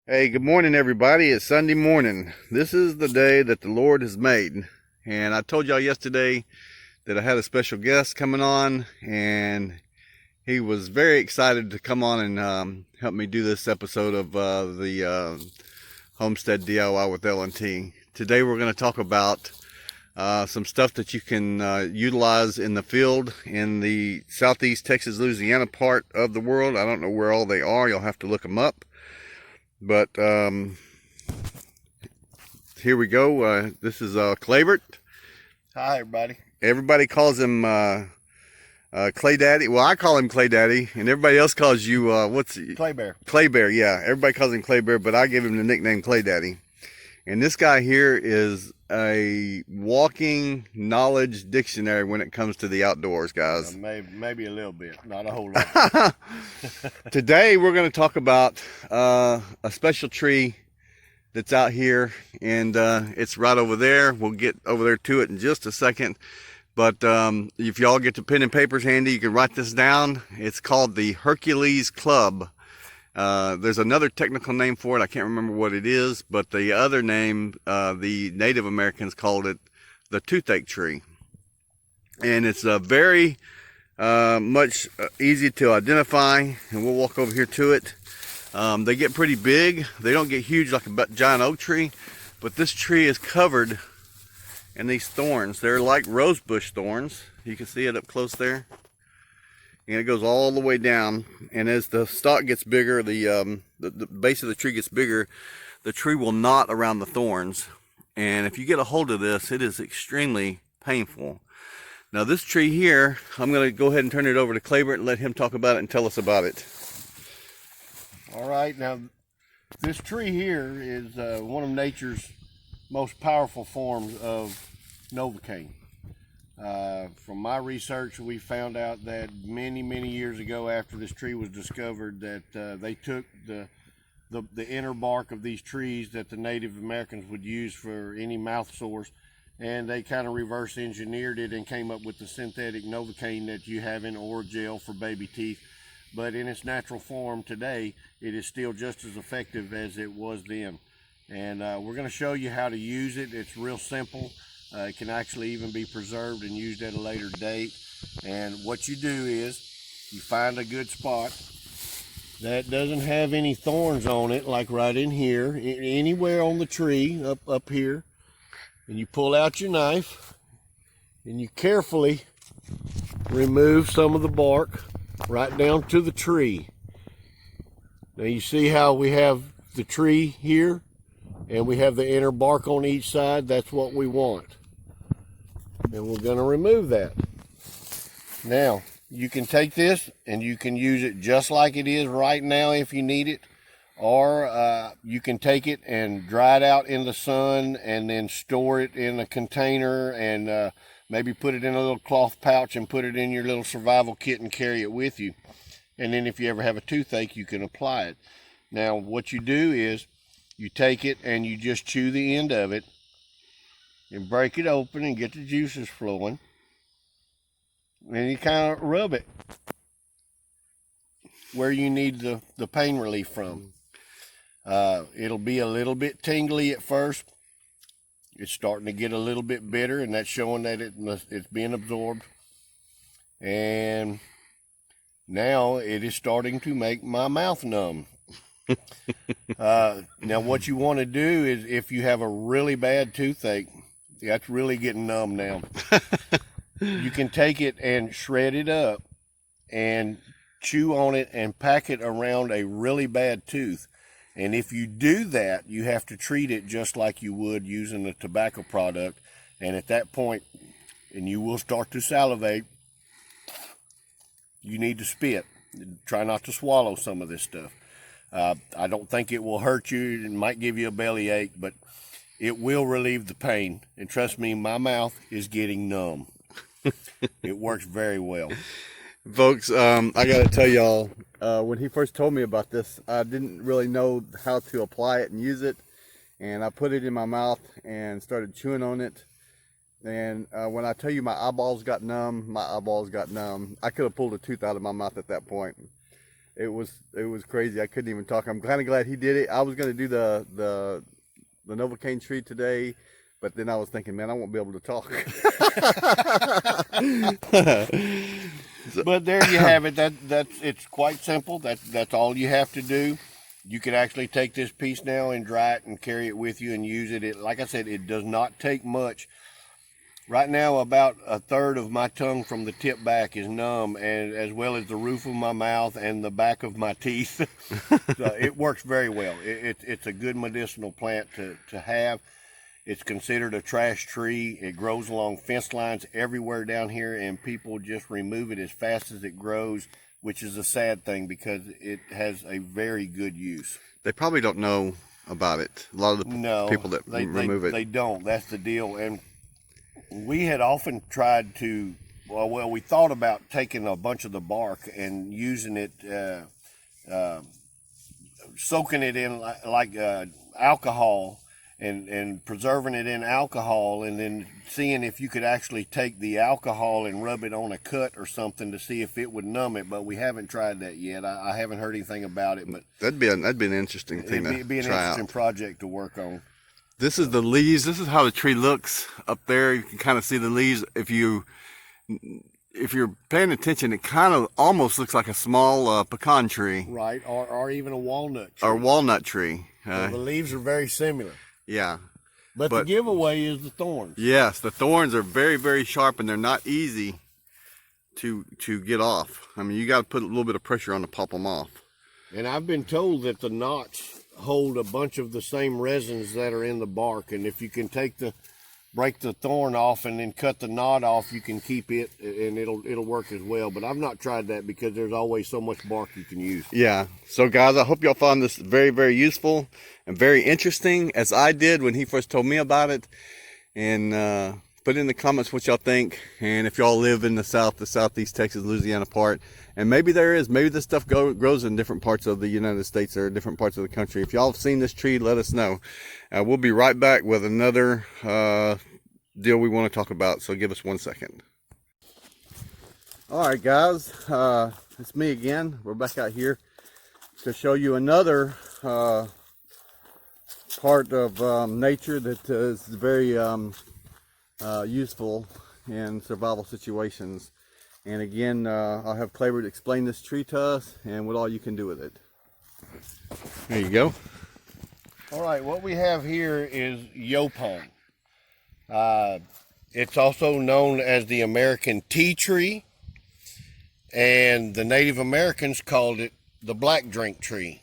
Hey, good morning, everybody. It's Sunday morning. This is the day that the Lord has made. And I told y'all yesterday that I had a special guest coming on, and he was very excited to come on and help me do this episode of the Homestead DIY with L&T. Today we're going to talk about some stuff that you can utilize in the field in the southeast Texas, Louisiana part of the world. I don't know where all they are. You'll have to look them up. But here we go. This is Claybert. Hi, everybody. Everybody calls him Clay Daddy. Well, I call him Clay Daddy, and everybody else calls you Clay Bear. Clay Bear. Yeah, everybody calls him Clay Bear, but I give him the nickname Clay Daddy. And this guy here is a walking knowledge dictionary when it comes to the outdoors, guys. Maybe a little bit, not a whole lot. Today we're going to talk about a special tree that's out here, and it's right over there. We'll get over there to it in just a second. But if y'all get the pen and papers handy, you can write this down. It's called the Hercules Club. There's another technical name for it. I can't remember what it is, but the other name, the Native Americans called it the Toothache Tree. And it's very much easy to identify, and we'll walk over here to it. They get pretty big. They don't get huge like a giant oak tree, but this tree is covered in these thorns. They're like rosebush thorns. You can see it up close there. And it goes all the way down, and as the stalk gets bigger, the base of the tree gets bigger, the tree will knot around the thorns. And if you get a hold of this, it is extremely painful. Now this tree here, I'm going to go ahead and turn it over to Claybert and let him talk about it and tell us about it. All right, now this tree here is one of nature's most powerful forms of novocaine. From my research, we found out that many years ago, after this tree was discovered, that they took the inner bark of these trees that the Native Americans would use for any mouth sores, and they kind of reverse engineered it and came up with the synthetic novocaine that you have in Orajel for baby teeth. But in its natural form today, it is still just as effective as it was then. And we're going to show you how to use it. It's real simple. It can actually even be preserved and used at a later date. And what you do is you find a good spot that doesn't have any thorns on it, like right in here, anywhere on the tree, up here. And you pull out your knife and you carefully remove some of the bark right down to the tree. Now you see how we have the tree here and we have the inner bark on each side. That's what we want. And we're going to remove that. Now you can take this and you can use it just like it is right now if you need it, or you can take it and dry it out in the sun and then store it in a container and maybe put it in a little cloth pouch and put it in your little survival kit and carry it with you. And then if you ever have a toothache, you can apply it. Now what you do is you take it and you just chew the end of it and break it open and get the juices flowing. And you kind of rub it where you need the pain relief from. It'll be a little bit tingly at first. It's starting to get a little bit bitter, and that's showing that it's being absorbed. And now it is starting to make my mouth numb. Now what you want to do is, if you have a really bad toothache, that's really getting numb now, you can take it and shred it up and chew on it and pack it around a really bad tooth. And if you do that, you have to treat it just like you would using a tobacco product. And at that point, and you will start to salivate, you need to spit. Try not to swallow some of this stuff. I don't think it will hurt you. It might give you a belly ache, but it will relieve the pain. And trust me, my mouth is getting numb. It works very well. Folks, I got to tell y'all, when he first told me about this, I didn't really know how to apply it and use it. And I put it in my mouth and started chewing on it. And when I tell you my eyeballs got numb, my eyeballs got numb. I could have pulled a tooth out of my mouth at that point. it was crazy. I couldn't even talk. I'm kind of glad he did it. I was going to do the Novocaine tree today, but then I was thinking, man, I won't be able to talk. But there you have it. It's quite simple. That's all you have to do. You could actually take this piece now and dry it and carry it with you and use it. Like I said, it does not take much. Right now, about a third of my tongue from the tip back is numb, and as well as the roof of my mouth and the back of my teeth. So it works very well. It's a good medicinal plant to have. It's considered a trash tree. It grows along fence lines everywhere down here, and people just remove it as fast as it grows, which is a sad thing because it has a very good use. They probably don't know about it. A lot of the people that remove it. They don't. That's the deal. And we had often tried to, well, we thought about taking a bunch of the bark and using it, soaking it in like alcohol, and preserving it in alcohol, and then seeing if you could actually take the alcohol and rub it on a cut or something to see if it would numb it. But we haven't tried that yet. I haven't heard anything about it. But that'd be an interesting thing to try out. It'd be an interesting project to work on. This is the leaves. This is how the tree looks up there. You can kind of see the leaves. If you're paying attention, it kind of almost looks like a small pecan tree. Right, or even a walnut tree. Or walnut tree. So the leaves are very similar. Yeah. But the giveaway is the thorns. Yes, the thorns are very, very sharp, and they're not easy to get off. I mean, you got to put a little bit of pressure on to pop them off. And I've been told that the knots hold a bunch of the same resins that are in the bark, and if you can break the thorn off and then cut the knot off, you can keep it, and it'll work as well. But I've not tried that because there's always so much bark you can use. Yeah. So guys, I hope y'all found this very, very useful and very interesting, as I did when he first told me about it. And put in the comments what y'all think, and if y'all live in the southeast Texas, Louisiana part, and maybe this stuff grows in different parts of the United States or different parts of the country. If y'all have seen this tree, let us know. We'll be right back with another deal we want to talk about, so give us 1 second. All right, guys, it's me again. We're back out here to show you another part of nature that is very useful in survival situations. And again, I'll have Claver explain this tree to us and what all you can do with it. There you go. All right, what we have here is yopon. It's also known as the American tea tree, and the Native Americans called it the black drink tree.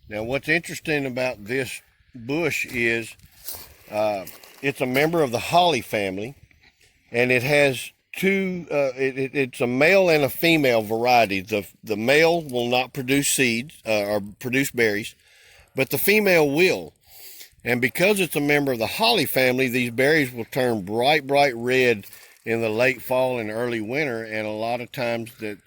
Now, what's interesting about this bush is it's a member of the holly family, and it has it's a male and a female variety. The male will not produce seeds or produce berries, but the female will. And because it's a member of the holly family, these berries will turn bright red in the late fall and early winter. And a lot of times that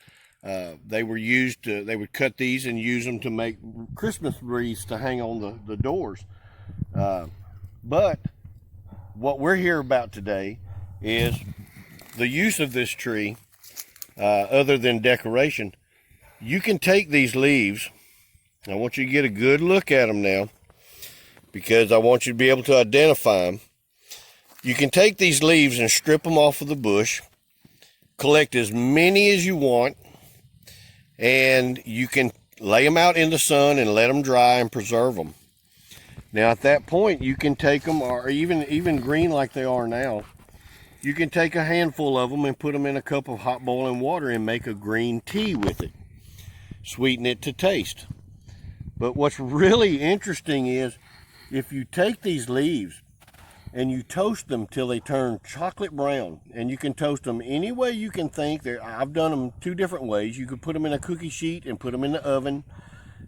they would cut these and use them to make Christmas wreaths to hang on the doors. But what we're here about today is the use of this tree, other than decoration. You can take these leaves. I want you to get a good look at them now, because I want you to be able to identify them. You can take these leaves and strip them off of the bush, collect as many as you want, and you can lay them out in the sun and let them dry and preserve them. Now at that point, you can take them, or even green like they are now, you can take a handful of them and put them in a cup of hot boiling water and make a green tea with it. Sweeten it to taste. But what's really interesting is if you take these leaves and you toast them till they turn chocolate brown, and you can toast them any way you can think. I've done them 2 different ways. You could put them in a cookie sheet and put them in the oven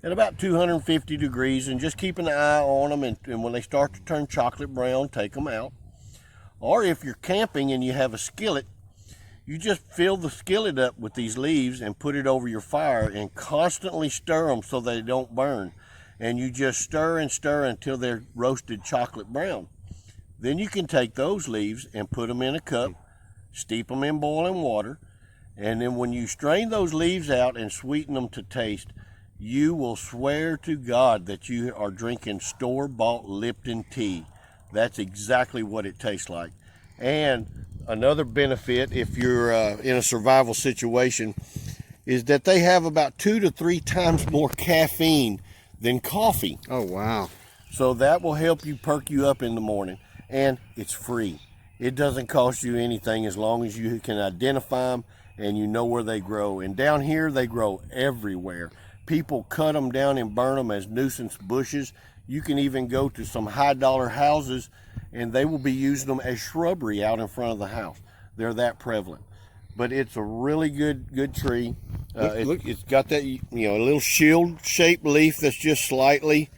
at about 250 degrees and just keep an eye on them, and when they start to turn chocolate brown, take them out. Or if you're camping and you have a skillet, you just fill the skillet up with these leaves and put it over your fire and constantly stir them so they don't burn. And you just stir and stir until they're roasted chocolate brown. Then you can take those leaves and put them in a cup, steep them in boiling water, And then when you strain those leaves out and sweeten them to taste, you will swear to God that you are drinking store-bought Lipton tea. That's exactly what it tastes like. And another benefit, if you're in a survival situation, is that they have about 2 to 3 times more caffeine than coffee. Oh, wow. So that will help you perk you up in the morning. And it's free. It doesn't cost you anything as long as you can identify them and you know where they grow. And down here, they grow everywhere. People cut them down and burn them as nuisance bushes. You can even go to some high-dollar houses and they will be using them as shrubbery out in front of the house. They're that prevalent. But it's a really good tree. It's got that, a little shield-shaped leaf that's just slightly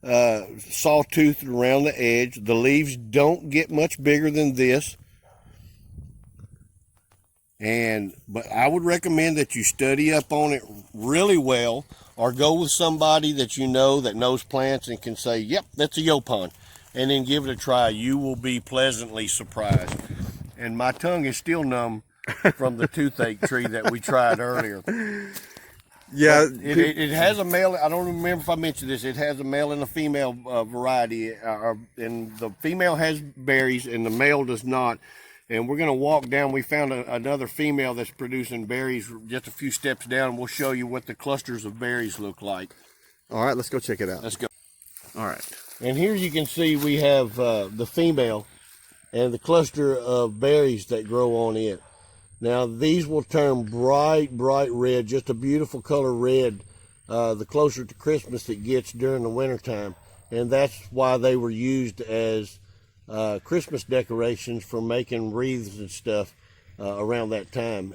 sawtoothed around the edge. The leaves don't get much bigger than this. But I would recommend that you study up on it really well, or go with somebody that you know that knows plants and can say, yep, that's a yaupon, and then give it a try. You will be pleasantly surprised. And my tongue is still numb from the toothache tree that we tried earlier. Yeah, it has a male. I don't remember if I mentioned this. It has a male and a female variety, and the female has berries and the male does not. And we're going to walk down. We found another female that's producing berries just a few steps down. We'll show you what the clusters of berries look like. All right, let's go check it out. Let's go. All right. And here you can see we have the female and the cluster of berries that grow on it. Now these will turn bright red, just a beautiful color red, the closer to Christmas it gets during the wintertime. And that's why they were used as Christmas decorations for making wreaths and stuff around that time,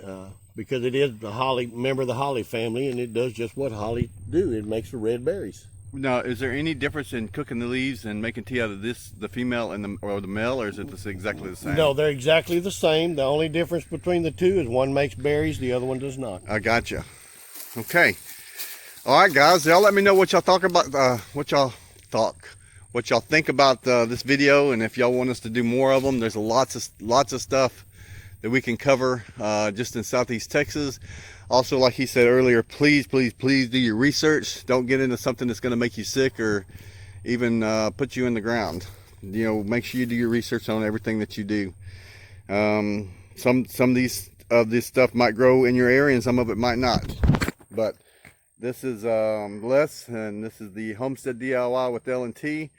because it is the holly, member of the holly family, and it does just what holly do. It makes the red berries. Now, is there any difference in cooking the leaves and making tea out of this, the female and the male, or is it exactly the same? No, they're exactly the same. The only difference between the two is one makes berries, the other one does not. I gotcha. Okay. All right, guys. Y'all let me know what y'all talk about. What y'all think about this video, and if y'all want us to do more of them. There's lots of stuff that we can cover just in Southeast Texas. Also, like he said earlier, please do your research. Don't get into something that's going to make you sick or even put you in the ground. Make sure you do your research on everything that you do. Some of this stuff might grow in your area and some of it might not. But this is Les, and this is the Homestead DIY with L&T.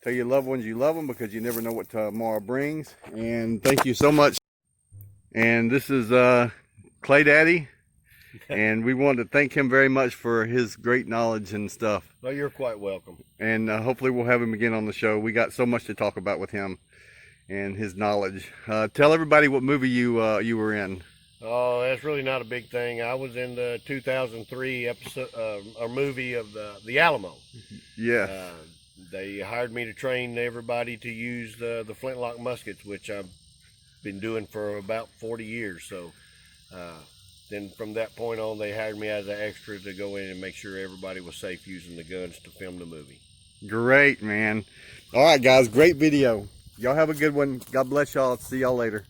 Tell your loved ones you love them, because you never know what tomorrow brings. And thank you so much. And this is Clay Daddy. And we wanted to thank him very much for his great knowledge and stuff. Well, you're quite welcome. And hopefully we'll have him again on the show. We got so much to talk about with him and his knowledge. Tell everybody what movie you were in. Oh, that's really not a big thing. I was in the 2003 episode, or movie of the Alamo. Yeah. They hired me to train everybody to use the flintlock muskets, which I've been doing for about 40 years. So then from that point on, they hired me as an extra to go in and make sure everybody was safe using the guns to film the movie. Great, man. All right, guys, great video. Y'all have a good one. God bless y'all. See y'all later.